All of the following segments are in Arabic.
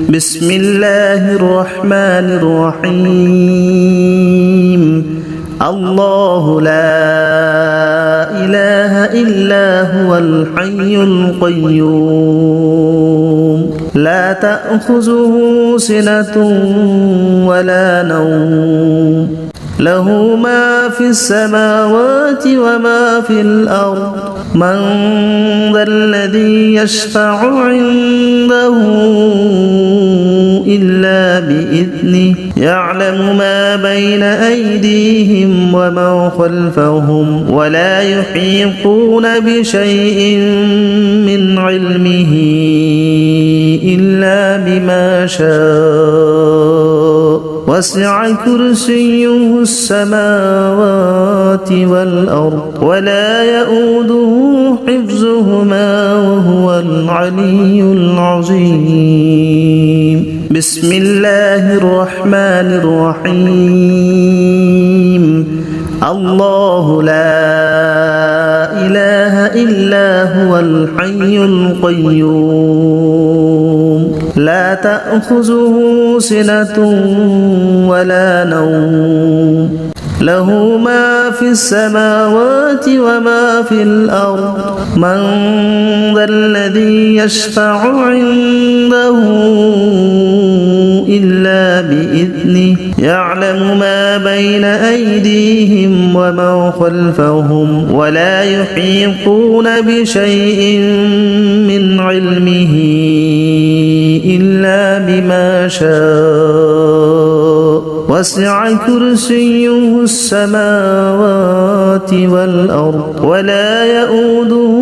بسم الله الرحمن الرحيم الله لا إله إلا هو الحي القيوم لا تأخذه سنة ولا نوم له ما في السماوات وما في الأرض من ذا الذي يشفع عنده إلا بإذنه يعلم ما بين أيديهم وما خلفهم ولا يحيطون بشيء من علمه إلا بما شاء وسع كرسيه السماوات والأرض ولا يؤوده حفظهما وهو العلي العظيم بسم الله الرحمن الرحيم الله لا إله إلا هو الحي القيوم لا تأخذه سنة ولا نوم له ما في السماوات وما في الأرض من ذا الذي يشفع عنده إلا بإذنه يعلم ما بين أيديهم وما خلفهم ولا يحيطون بشيء من علمه إلا بما شاء وسع كرسيه السماوات والأرض ولا يؤوده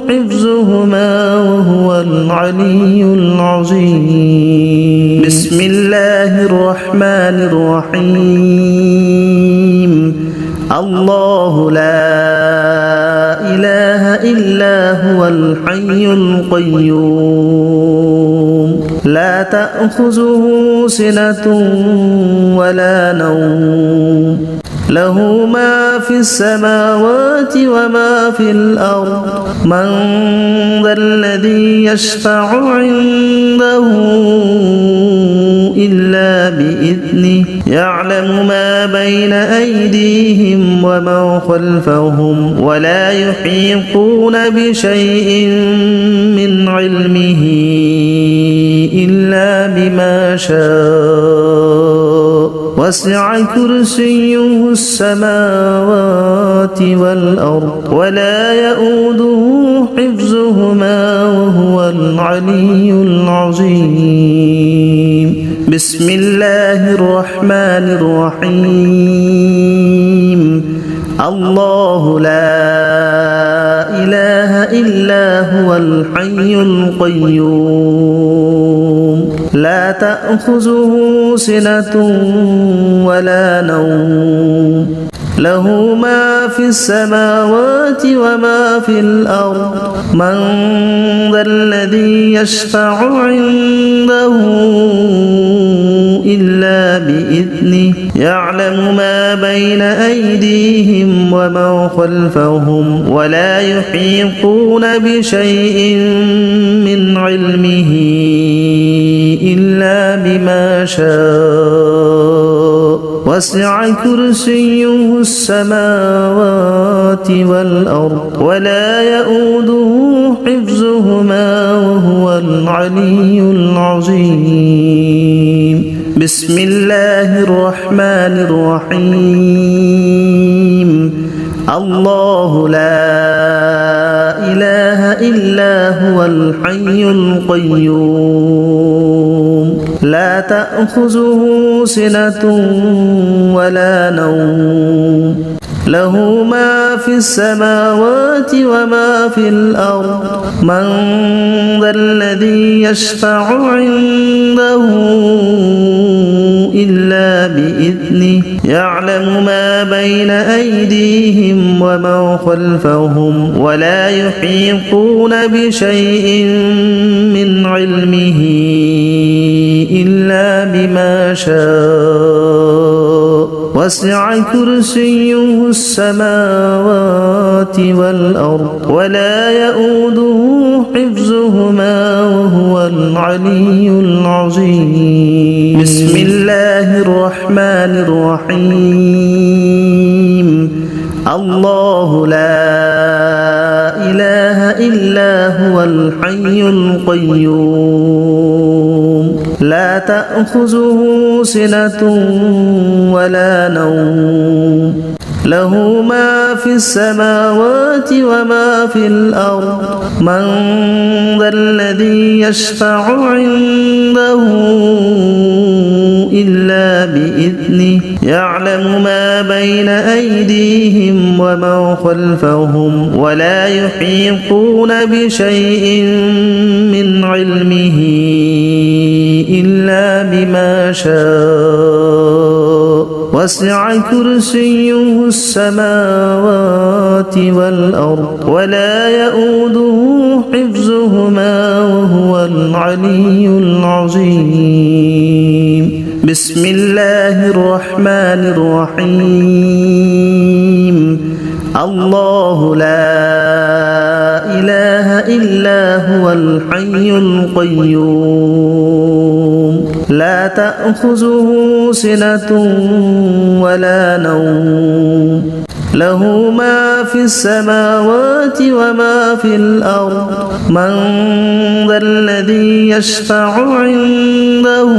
حفظهما وهو العلي العظيم بسم الله الرحمن الرحيم الله لا إله إلا هو الحي القيوم لا تأخذه سنة ولا نوم له ما في السماوات وما في الأرض من ذا الذي يشفع عنده إلا بإذنه يعلم ما بين أيديهم وما خلفهم ولا يحيطون بشيء من علمه إلا بما شاء وسع كرسيه السماوات والأرض ولا يؤوده حفظهما وهو العلي العظيم بسم الله الرحمن الرحيم الله لا إله إلا هو الحي القيوم لا تأخذه سنة ولا نوم له ما في السماوات وما في الأرض من ذا الذي يشفع عنده إلا بإذنه يعلم ما بين أيديهم وما خلفهم ولا يحيطون بشيء من علمه إلا بما شاء وسع كرسيه السماوات والأرض ولا يؤوده حفظهما وهو العلي العظيم بسم الله الرحمن الرحيم الله لا إله إلا هو الحي القيوم لا تأخذه سنة ولا نوم له ما في السماوات وما في الأرض من ذا الذي يشفع عنده إلا بإذنه يعلم ما بين أيديهم وما خلفهم ولا يحيطون بشيء من علمه إلا بما شاء وسع كرسيه السماوات والأرض ولا يؤوده حفظهما وهو العلي العظيم بسم الله الرحمن الرحيم الله لا إله إلا هو الحي القيوم لا تأخذه سنة ولا نوم له ما في السماوات وما في الأرض من ذا الذي يشفع عنده إلا بإذنه يعلم ما بين أيديهم وما خلفهم ولا يحيطون بشيء من علمه إلا بما شاء وسع كرسيه السماوات والأرض ولا يؤوده حفظهما وهو العلي العظيم بسم الله الرحمن الرحيم الله لا إله إلا هو الحي القيوم لا تأخذه سنة ولا نوم له ما في السماوات وما في الأرض من ذا الذي يشفع عنده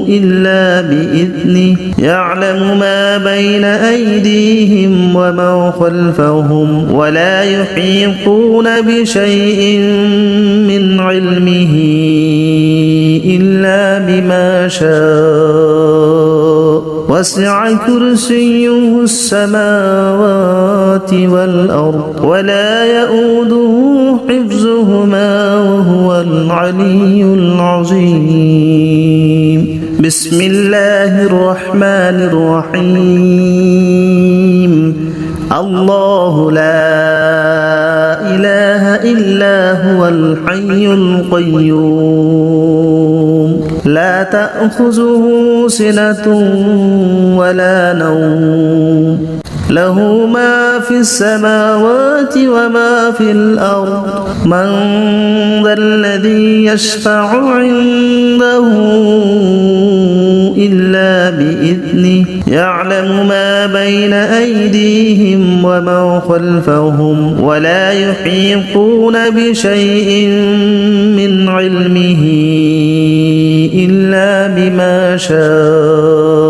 إلا بإذنه يعلم ما بين أيديهم وما خلفهم ولا يحيطون بشيء من علمه إلا بما شاء وسع كرسيه السماوات والأرض ولا يؤوده حفظهما وهو العلي العظيم بسم الله الرحمن الرحيم الله لا إله إلا هو الحي القيوم لا تأخذه سنة ولا نوم له ما في السماوات وما في الأرض من ذا الذي يشفع عنده إلا بإذنه يعلم ما بين أيديهم وما خلفهم ولا يحيطون بشيء من علمه إلا بما شاء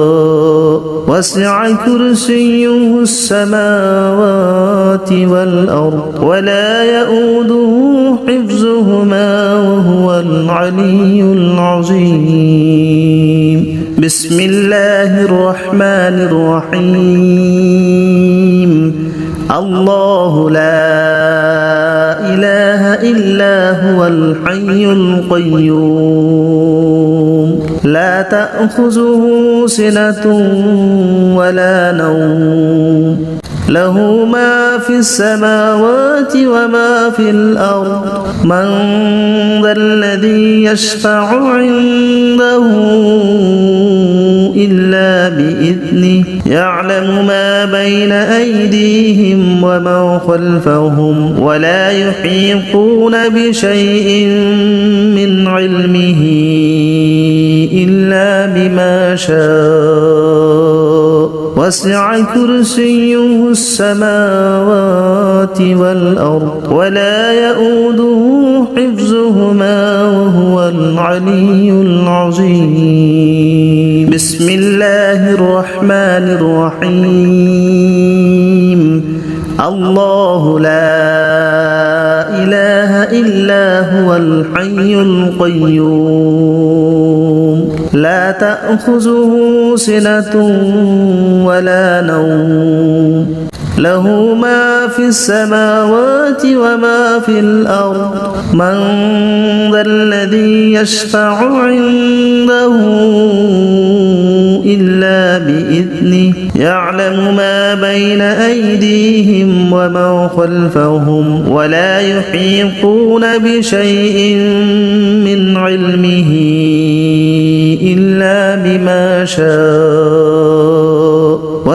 وسع كرسيه السماوات والأرض ولا يؤوده حفظهما وهو العلي العظيم بسم الله الرحمن الرحيم الله لا إله إلا هو الحي القيوم لا تأخذه سنة ولا نوم له ما في السماوات وما في الأرض من ذا الذي يشفع عنده إلا بإذنه يعلم ما بين أيديهم وما خلفهم ولا يحيطون بشيء من علمه إلا بما شاء وسع كرسيه السماوات والأرض ولا يؤوده حفظهما وهو العلي العظيم بسم الله الرحمن الرحيم الله لا إله إلا هو الحي القيوم لا تأخذه سنة ولا نوم له ما في السماوات وما في الأرض من ذا الذي يشفع عنده إلا بإذنه يعلم ما بين أيديهم وما خلفهم ولا يحيطون بشيء من علمه إلا بما شاء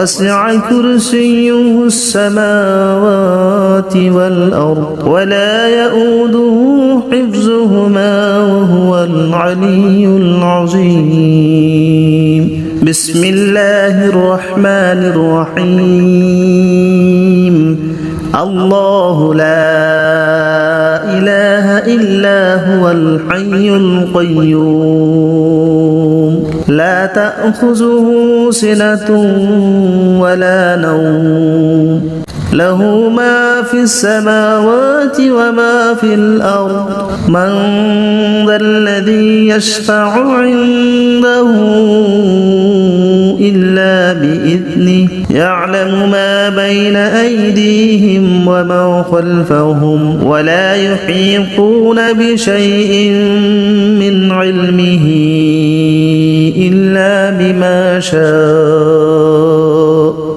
وسع كرسيه السماوات والأرض ولا يؤوده حفظهما وهو العلي العظيم بسم الله الرحمن الرحيم الله لا إله إلا هو الحي القيوم لا تأخذه سنة ولا نوم له ما في السماوات وما في الأرض من ذا الذي يشفع عنده إلا بإذنه يعلم ما بين أيديهم وما خلفهم ولا يحيطون بشيء من علمه إلا بما شاء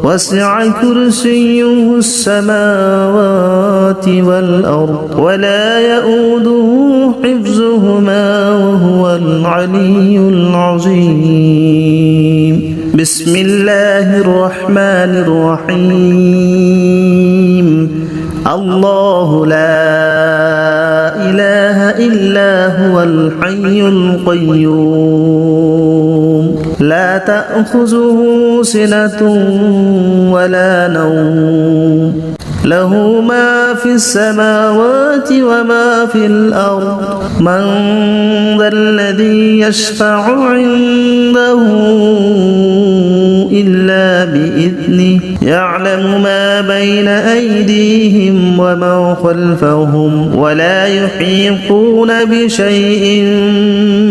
وسع كرسيه السماوات والأرض ولا يؤوده حفظهما وهو العلي العظيم بسم الله الرحمن الرحيم الله لا إله إلا هو الحي القيوم لا تأخذه سنة ولا نوم له ما في السماوات وما في الأرض من ذا الذي يشفع عنده إلا بإذنه يعلم ما بين أيديهم وما خلفهم ولا يحيطون بشيء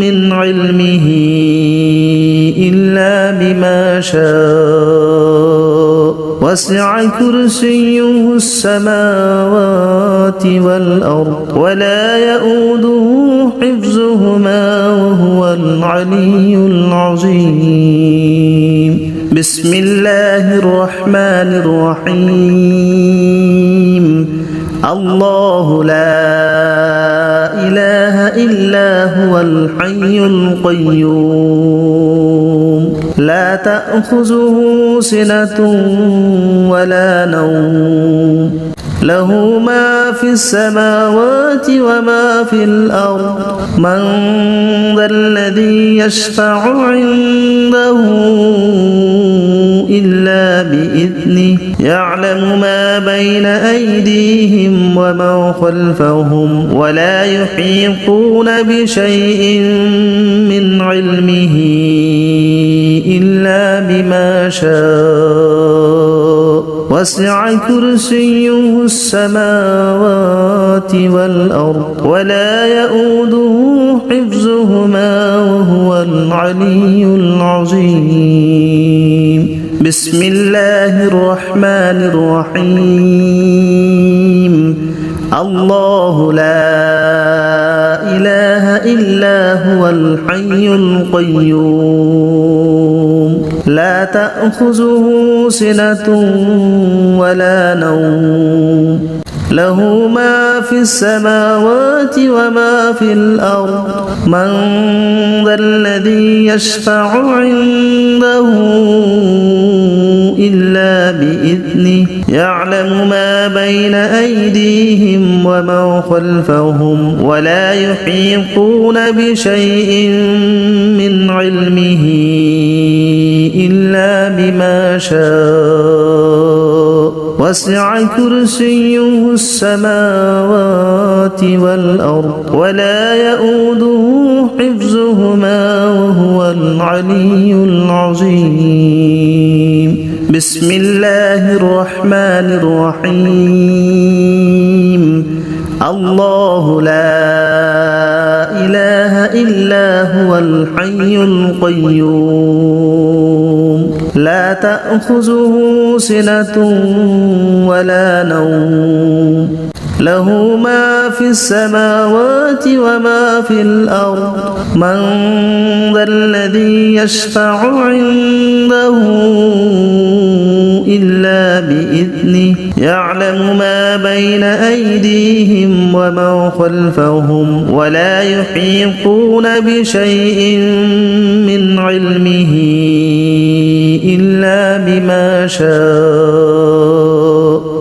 من علمه إلا بما شاء وسع كرسيه السماوات والأرض ولا يؤوده حفظهما وهو العلي العظيم بسم الله الرحمن الرحيم الله لا إله إلا هو الحي القيوم لا تأخذه سنة ولا نوم له ما في السماوات وما في الأرض من ذا الذي يشفع عنده إلا بإذنه يعلم ما بين أيديهم وما خلفهم ولا يحيطون بشيء من علمه إلا بما شاء وسع كرسيه السماوات والأرض ولا يؤوده حفظهما وهو العلي العظيم بسم الله الرحمن الرحيم الله لا إله إلا هو الحي القيوم لا تأخذه سنة ولا نوم له ما في السماوات وما في الأرض من ذا الذي يشفع عنده إلا بإذنه يعلم ما بين أيديهم وما خلفهم ولا يحيطون بشيء من علمه إلا بما شاء وسع كرسيه السماوات والأرض ولا يؤوده حفظهما وهو العلي العظيم بسم الله الرحمن الرحيم الله لا إله إلا هو الحي القيوم لا تأخذه سنة ولا نوم له ما في السماوات وما في الأرض من ذا الذي يشفع عنده إلا بإذنه يعلم ما بين أيديهم وما خلفهم ولا يحيطون بشيء من علمه إلا بما شاء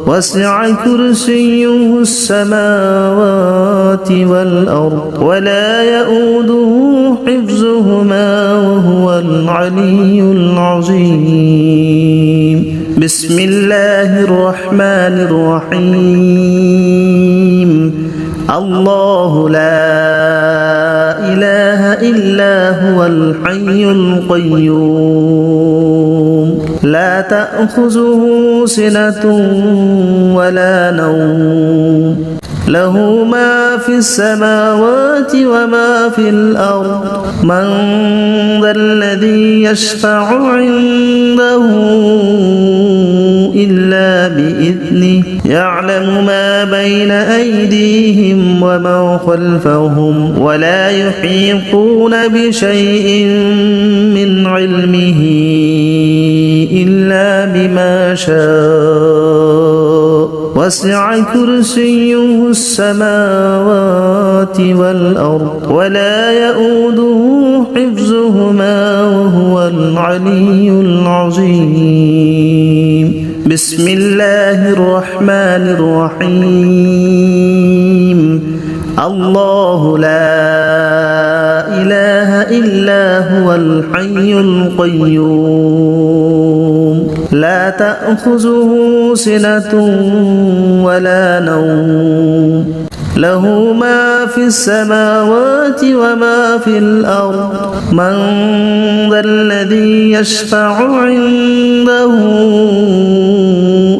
وسع كرسيه السماوات والأرض ولا يؤوده حفظهما وهو العلي العظيم بسم الله الرحمن الرحيم الله لا إله إلا هو الحي القيوم لا تأخذه سنة ولا نوم له ما في السماوات وما في الأرض من ذا الذي يشفع عنده إلا بإذنه يعلم ما بين أيديهم وما خلفهم ولا يحيطون بشيء من علمه إلا بما شاء وسع كرسيه السماوات والأرض ولا يؤوده حفظهما وهو العلي العظيم بسم الله الرحمن الرحيم الله لا إله إلا هو الحي القيوم لا تأخذه سنة ولا نوم له ما في السماوات وما في الأرض من ذا الذي يشفع عنده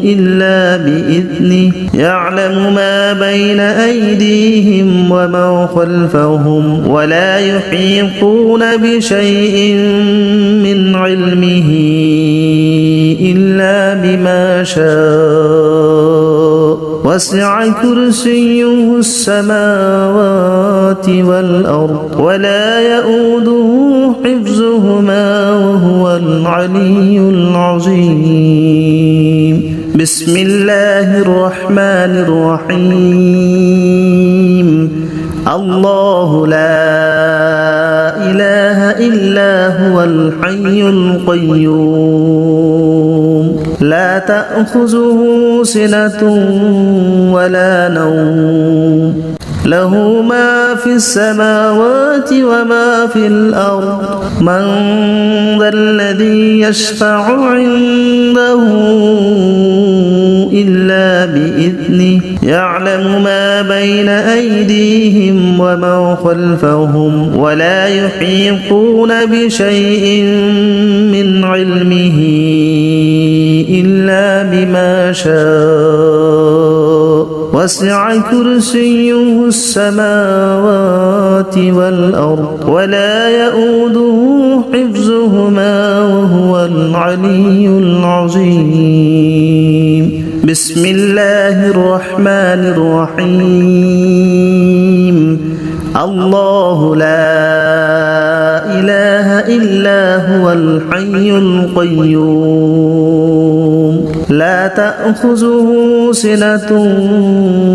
إلا بإذنه يعلم ما بين أيديهم وما خلفهم ولا يحيطون بشيء من علمه إلا بما شاء وسع كرسيه السماوات والأرض ولا يؤوده حفظهما وهو العلي العظيم بسم الله الرحمن الرحيم الله لا إله إلا هو الحي القيوم لا تأخذه سنة ولا نوم له ما في السماوات وما في الأرض من ذا الذي يشفع عنده إلا بإذنه يعلم ما بين أيديهم وما خلفهم ولا يحيطون بشيء من علمه إلا بما شاء وسع كرسيه السماوات والأرض ولا يؤوده حفظهما وهو العلي العظيم بسم الله الرحمن الرحيم الله لا إله إلا هو الحي القيوم لا تأخذه سنة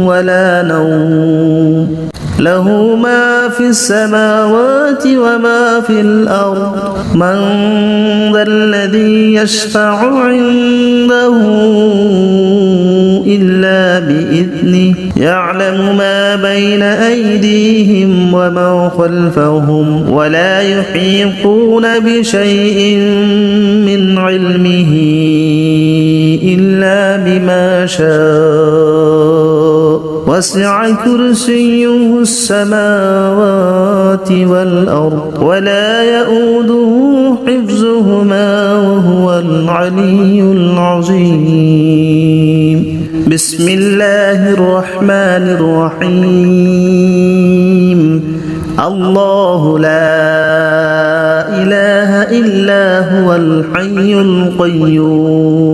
ولا نوم له ما في السماوات وما في الأرض من ذا الذي يشفع عنده إلا بإذنه يعلم ما بين أيديهم وما خلفهم ولا يحيطون بشيء من علمه إلا بما شاء وسع كرسيه السماوات والأرض ولا يؤوده حفظهما وهو العلي العظيم بسم الله الرحمن الرحيم الله لا إله إلا هو الحي القيوم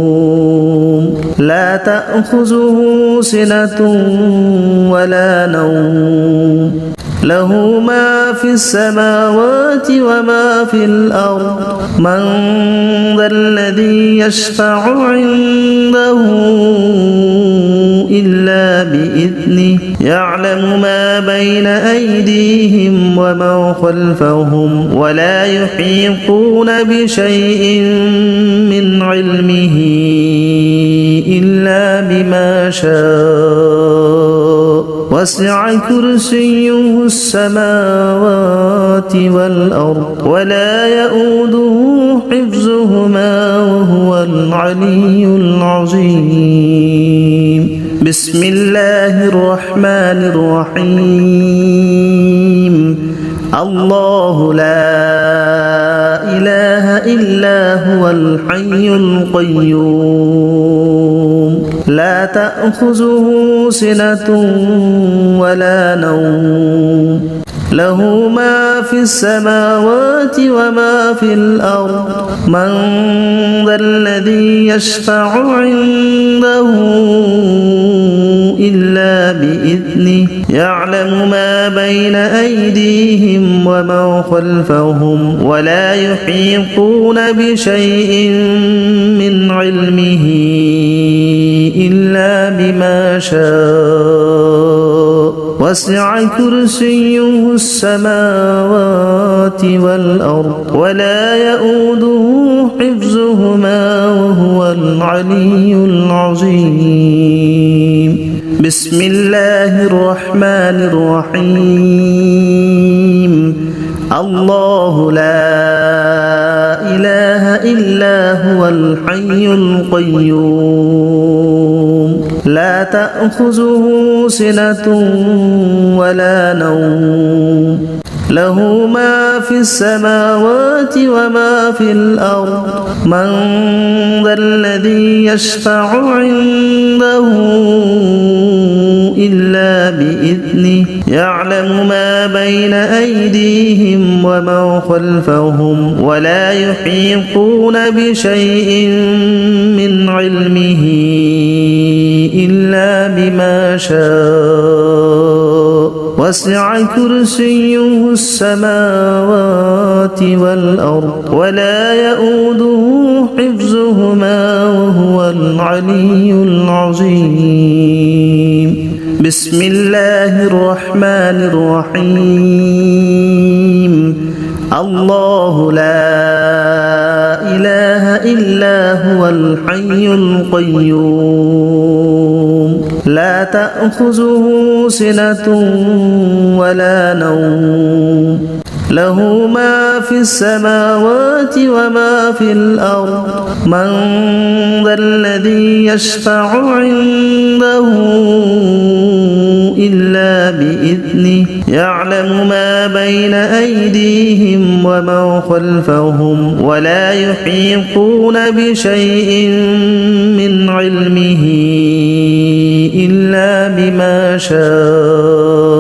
لا تأخذه سنة ولا نوم له ما في السماوات وما في الأرض من ذا الذي يشفع عنده إلا بإذنه يعلم ما بين أيديهم وما خلفهم ولا يحيطون بشيء من علمه إلا بما شاء وسع كرسيه السماوات والأرض ولا يؤوده حفظهما وهو العلي العظيم بسم الله الرحمن الرحيم الله لا إله إلا هو الحي القيوم لا تأخذه سنة ولا نوم له ما في السماوات وما في الأرض من ذا الذي يشفع عنده إلا بإذنه يعلم ما بين أيديهم وما خلفهم ولا يحيطون بشيء من علمه إلا بما شاء وسع كرسيه السماوات والأرض ولا يؤوده حفظهما وهو العلي العظيم بسم الله الرحمن الرحيم الله لا إله إلا هو الحي القيوم لا تأخذه سنة ولا نوم له ما في السماوات وما في الأرض من ذا الذي يشفع عنده إلا بإذنه يعلم ما بين أيديهم وما خلفهم ولا يحيطون بشيء من علمه إلا بما شاء وسع كرسيه السماوات والأرض ولا يؤوده حفظهما وهو العلي العظيم بسم الله الرحمن الرحيم الله لا إله إلا هو الحي القيوم لا تأخذه سنة ولا نوم له ما في السماوات وما في الأرض من ذا الذي يشفع عنده إلا بإذنه يعلم ما بين أيديهم وما خلفهم ولا يحيطون بشيء من علمه إلا بما شاء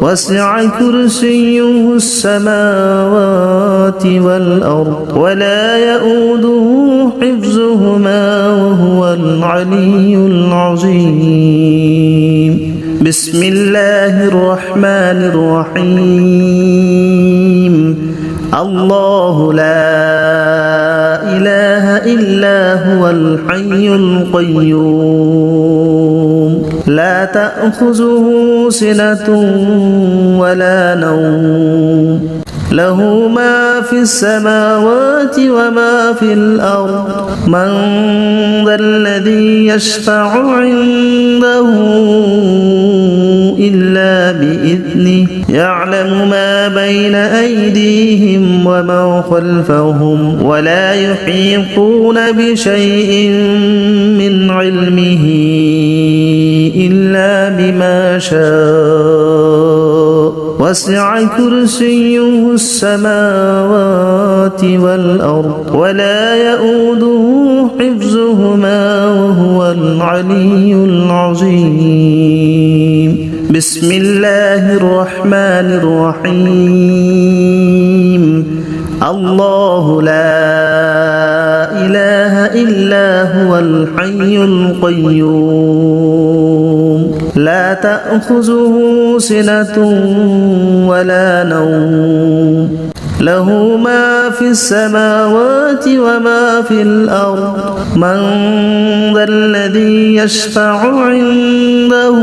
وسع كرسيه السماوات والأرض ولا يؤوده حفظهما وهو العلي العظيم بسم الله الرحمن الرحيم الله لا إله إلا هو الحي القيوم لا تأخذه سنة ولا نوم له ما في السماوات وما في الأرض من ذا الذي يشفع عنده إلا بإذنه يعلم ما بين أيديهم وما خلفهم ولا يحيطون بشيء من علمه إلا بما شاء وسع كرسيه السماوات والأرض ولا يؤوده حفظهما وهو العلي العظيم بسم الله الرحمن الرحيم الله لا إله إلا هو الحي القيوم لا تأخذه سنة ولا نوم له ما في السماوات وما في الأرض من ذا الذي يشفع عنده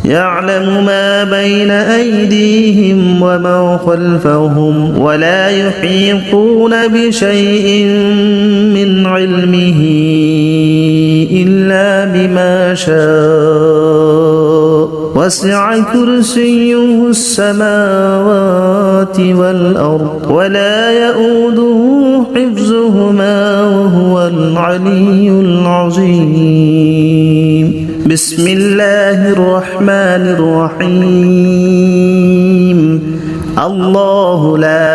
يعلم ما بين أيديهم وما خلفهم ولا يحيطون بشيء من علمه إلا بما شاء وسع كرسيه السماوات والأرض ولا يؤوده حفظهما وهو العلي العظيم. بسم الله الرحمن الرحيم. الله لا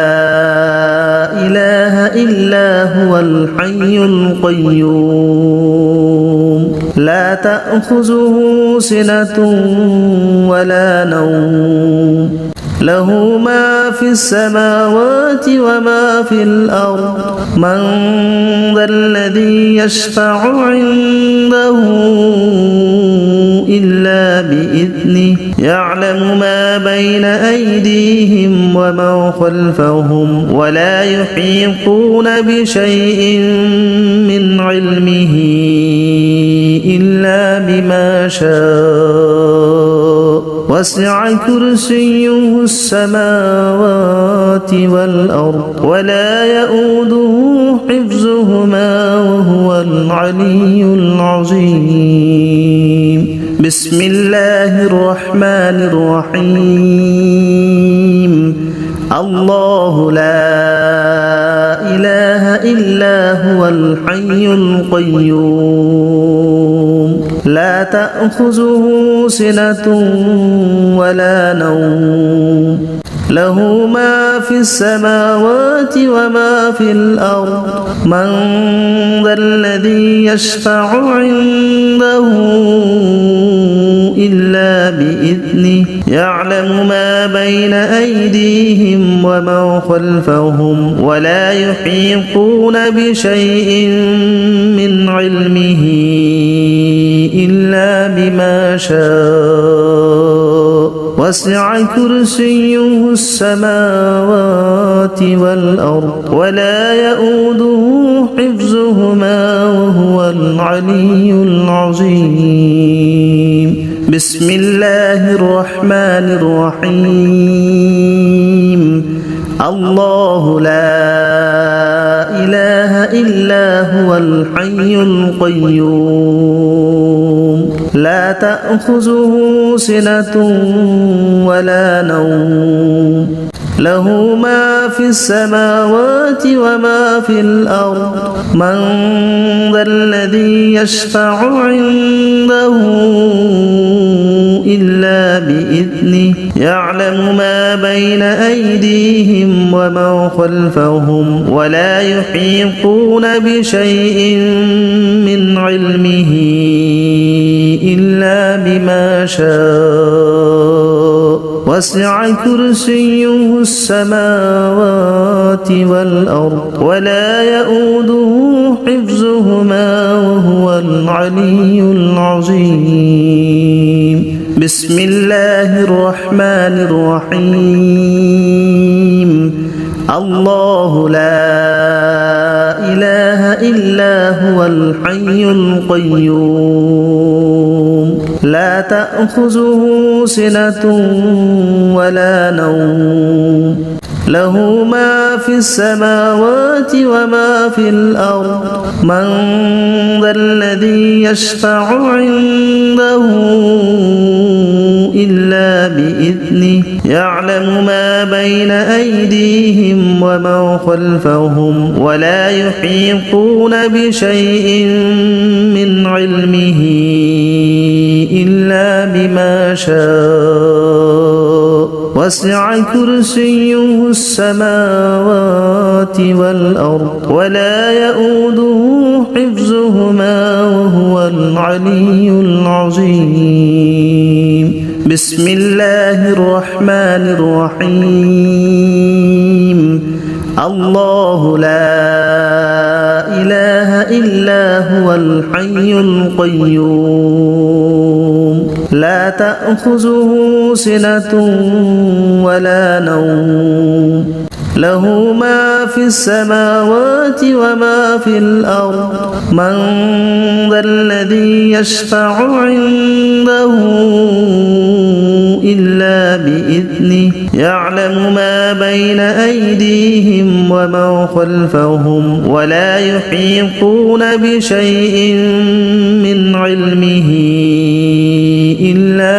إله إلا هو الحي القيوم لا تأخذه سنة ولا نوم له ما في السماوات وما في الأرض من ذا الذي يشفع عنده إلا بإذنه يعلم ما بين أيديهم وما خلفهم ولا يحيطون بشيء من علمه إلا بما شاء وسع كرسيه السماوات والأرض ولا يؤوده حفظهما وهو العلي العظيم. بسم الله الرحمن الرحيم. الله لا إله إلا هو الحي القيوم لا تأخذه سنة ولا نوم له ما في السماوات وما في الأرض من ذا الذي يشفع عنده إلا بإذنه يعلم ما بين أيديهم وما خلفهم ولا يحيطون بشيء من علمه إلا بما شاء وسع كرسيه السماوات والأرض ولا يؤوده حفظهما وهو العلي العظيم. بسم الله الرحمن الرحيم. الله لا إله إلا هو الحي القيوم لا تأخذه سنة ولا نوم له ما في السماوات وما في الأرض من ذا الذي يشفع عنده إلا بإذنه يعلم ما بين أيديهم وما خلفهم ولا يحيطون بشيء من علمه إلا بما شاء وسع كرسيه السماوات والأرض ولا يؤوده حفظهما وهو العلي العظيم. بسم الله الرحمن الرحيم. الله لا إله إلا هو الحي القيوم لا تأخذه سنة ولا نوم له ما في السماوات وما في الأرض من ذا الذي يشفع عنده إلا بإذنه يعلم ما بين أيديهم وما خلفهم ولا يحيطون بشيء من علمه إلا بما شاء وسع كرسيه السماوات والأرض ولا يؤوده حفظهما وهو العلي العظيم. بسم الله الرحمن الرحيم. الله لا إله إلا هو الحي القيوم لا تأخذه سنة ولا نوم له ما في السماوات وما في الأرض من ذا الذي يشفع عنده إلا بإذنه يعلم ما بين أيديهم وما خلفهم ولا يحيطون بشيء من علمه إلا